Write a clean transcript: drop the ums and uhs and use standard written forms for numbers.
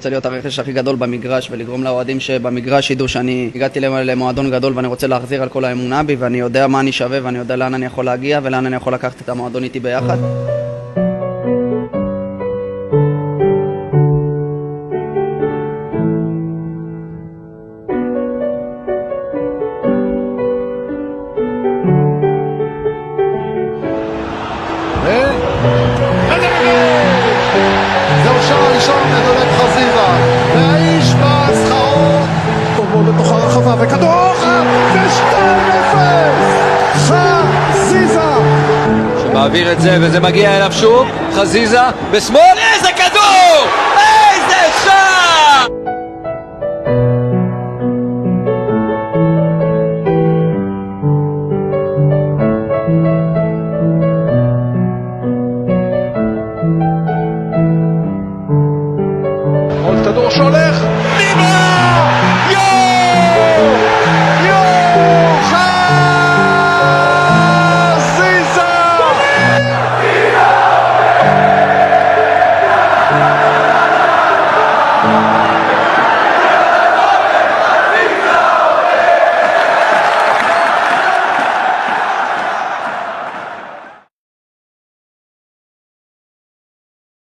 רוצה להיות הרכש הכי גדול במגרש ולגרום לאוהדים שבמגרש ידעו שאני הגעתי למועדון גדול ואני רוצה להחזיר על כל האמונה בי, ואני יודע מה אני שווה ואני יודע לאן אני יכול להגיע ולאן אני יכול לקחת את המועדון איתי ביחד. זהו שער ראשון לדולב חזיזה, והאיש בהצחאות טובו לתוך הרחבה וכדור אחד ו2-0 חזיזה שמעביר את זה וזה מגיע אליו שוב, חזיזה בשמאל, איזה כדור! איזה שער! עוד כדור שעולה